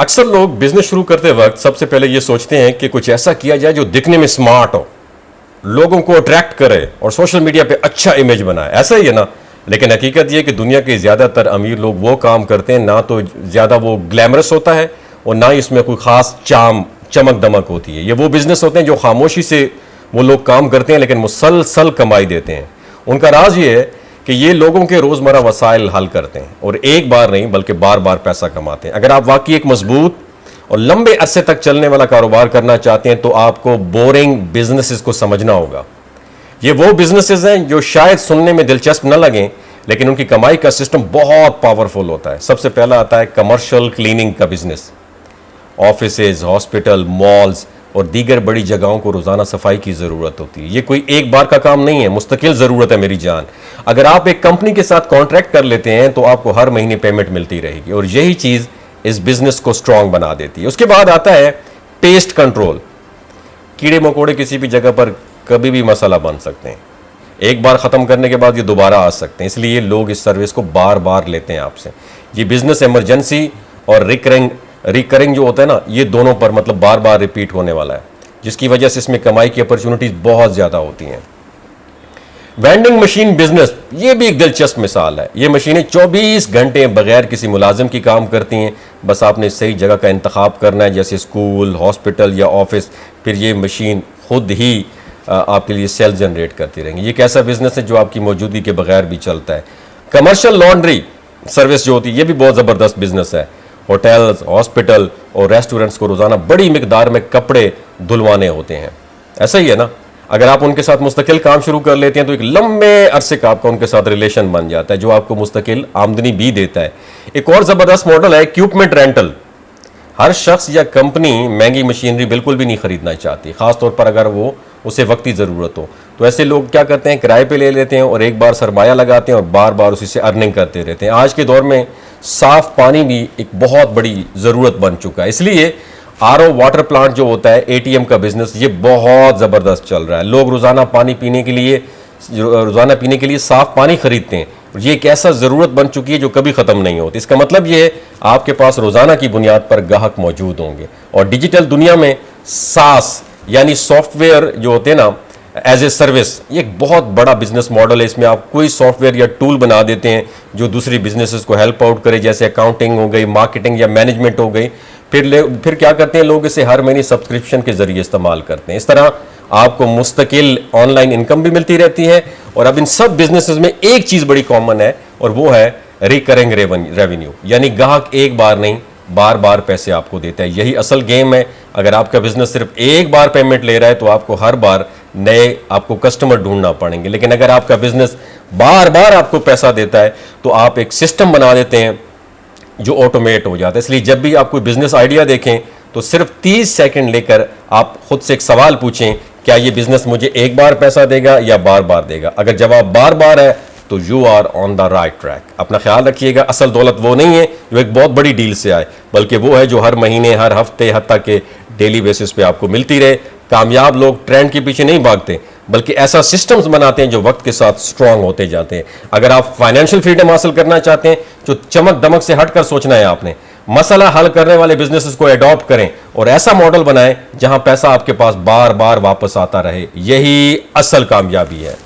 अक्सर लोग बिजनेस शुरू करते वक्त सबसे पहले ये सोचते हैं कि कुछ ऐसा किया जाए जो दिखने में स्मार्ट हो, लोगों को अट्रैक्ट करे और सोशल मीडिया पे अच्छा इमेज बनाए। ऐसा ही है ना? लेकिन हकीकत ये कि दुनिया के ज़्यादातर अमीर लोग वो काम करते हैं ना तो ज़्यादा वो ग्लैमरस होता है और ना ही इसमें कोई ख़ास चमक दमक होती है। ये वो बिजनेस होते हैं जो खामोशी से वो लोग काम करते हैं लेकिन मुसलसल कमाई देते हैं। उनका राज ये है कि ये लोगों के रोज़मर्रा वसाइल हल करते हैं और एक बार नहीं बल्कि बार बार पैसा कमाते हैं। अगर आप वाकई एक मजबूत और लंबे अरसे तक चलने वाला कारोबार करना चाहते हैं तो आपको बोरिंग बिजनेसेस को समझना होगा। ये वो बिजनेसेस हैं जो शायद सुनने में दिलचस्प न लगें लेकिन उनकी कमाई का सिस्टम बहुत पावरफुल होता है। सबसे पहला आता है कमर्शियल क्लीनिंग का बिजनेस। ऑफिसेज, हॉस्पिटल, मॉल्स और दीगर बड़ी जगहों को रोज़ाना सफाई की ज़रूरत होती है। ये कोई एक बार का काम नहीं है, मुस्तकिल ज़रूरत है मेरी जान। अगर आप एक कंपनी के साथ कॉन्ट्रैक्ट कर लेते हैं तो आपको हर महीने पेमेंट मिलती रहेगी और यही चीज़ इस बिजनेस को स्ट्रांग बना देती है। उसके बाद आता है पेस्ट कंट्रोल। कीड़े मकोड़े किसी भी जगह पर कभी भी मसला बन सकते हैं, एक बार ख़त्म करने के बाद ये दोबारा आ सकते हैं, इसलिए लोग इस सर्विस को बार बार लेते हैं आपसे। ये बिजनेस इमरजेंसी और रिकरिंग जो होता है ना, ये दोनों पर मतलब बार बार रिपीट होने वाला है, जिसकी वजह से इसमें कमाई की अपॉर्चुनिटीज बहुत ज़्यादा होती हैं। वेंडिंग मशीन बिजनेस, ये भी एक दिलचस्प मिसाल है। ये मशीनें 24 घंटे बगैर किसी मुलाजिम की काम करती हैं। बस आपने सही जगह का इंतखाब करना है, जैसे स्कूल, हॉस्पिटल या ऑफिस, फिर ये मशीन खुद ही आपके लिए सेल जनरेट करती रहेंगी। ये कैसा बिजनेस है जो आपकी मौजूदगी के बगैर भी चलता है। कमर्शियल लॉन्ड्री सर्विस जो होती है, ये भी बहुत ज़बरदस्त बिजनेस है। होटल्स, हॉस्पिटल और रेस्टोरेंट्स को रोज़ाना बड़ी मिकदार में कपड़े धुलवाने होते हैं। ऐसा ही है ना? अगर आप उनके साथ मुस्तकिल काम शुरू कर लेते हैं तो एक लंबे अरसे का आपका उनके साथ रिलेशन बन जाता है जो आपको मुस्तकिल आमदनी भी देता है। एक और ज़बरदस्त मॉडल है इक्विपमेंट रेंटल। हर शख्स या कंपनी महंगी मशीनरी बिल्कुल भी नहीं खरीदना चाहती, ख़ासतौर पर अगर वो उसे वक्ती ज़रूरत हो। तो ऐसे लोग क्या करते हैं, किराए पे ले लेते हैं और एक बार सरमाया लगाते हैं और बार बार उसी से अर्निंग करते रहते हैं। आज के दौर में साफ़ पानी भी एक बहुत बड़ी ज़रूरत बन चुका है, इसलिए आरओ वाटर प्लांट जो होता है, एटीएम का बिजनेस, ये बहुत ज़बरदस्त चल रहा है। लोग रोज़ाना पीने के लिए साफ़ पानी खरीदते हैं। ये एक ऐसा ज़रूरत बन चुकी है जो कभी ख़त्म नहीं होती। इसका मतलब ये है आपके पास रोज़ाना की बुनियाद पर ग्राहक मौजूद होंगे। और डिजिटल दुनिया में सास यानी सॉफ्टवेयर जो होते हैं ना, एज ए सर्विस, ये एक बहुत बड़ा बिजनेस मॉडल है। इसमें आप कोई सॉफ्टवेयर या टूल बना देते हैं जो दूसरी बिजनेसेस को हेल्प आउट करे, जैसे अकाउंटिंग हो गई, मार्केटिंग या मैनेजमेंट हो गई। फिर क्या करते हैं लोग, इसे हर महीने सब्सक्रिप्शन के जरिए इस्तेमाल करते हैं। इस तरह आपको मुस्तकिल ऑनलाइन इनकम भी मिलती रहती है। और अब इन सब बिजनेसेस में एक चीज़ बड़ी कॉमन है और वो है रिकरिंग रेवेन्यू, यानी ग्राहक एक बार नहीं बार बार पैसे आपको देता है। यही असल गेम है। अगर आपका बिजनेस सिर्फ एक बार पेमेंट ले रहा है तो आपको हर बार नए कस्टमर ढूंढना पड़ेंगे, लेकिन अगर आपका बिजनेस बार बार आपको पैसा देता है तो आप एक सिस्टम बना देते हैं जो ऑटोमेट हो जाता है। इसलिए जब भी आप कोई बिजनेस आइडिया देखें तो सिर्फ 30 सेकंड लेकर आप खुद से एक सवाल पूछें, क्या ये बिजनेस मुझे एक बार पैसा देगा या बार बार देगा? अगर जवाब बार बार है तो you are on the right track. अपना ख्याल रखिएगा, असल दौलत वो नहीं है जो एक बहुत बड़ी डील से आए, बल्कि वो है जो हर महीने, हर हफ्ते, हत्ता के डेली बेसिस पे आपको मिलती रहे। कामयाब लोग ट्रेंड के पीछे नहीं भागते बल्कि ऐसा सिस्टम्स बनाते हैं जो वक्त के साथ स्ट्रांग होते जाते हैं। अगर आप फाइनेंशियल फ्रीडम हासिल करना चाहते हैं, जो चमक दमक से हटकर सोचना है आपने, मसला हल करने वाले बिजनेसेस को अडॉप्ट करें और ऐसा मॉडल बनाएं जहां पैसा आपके पास बार बार वापस आता रहे। यही असल कामयाबी है।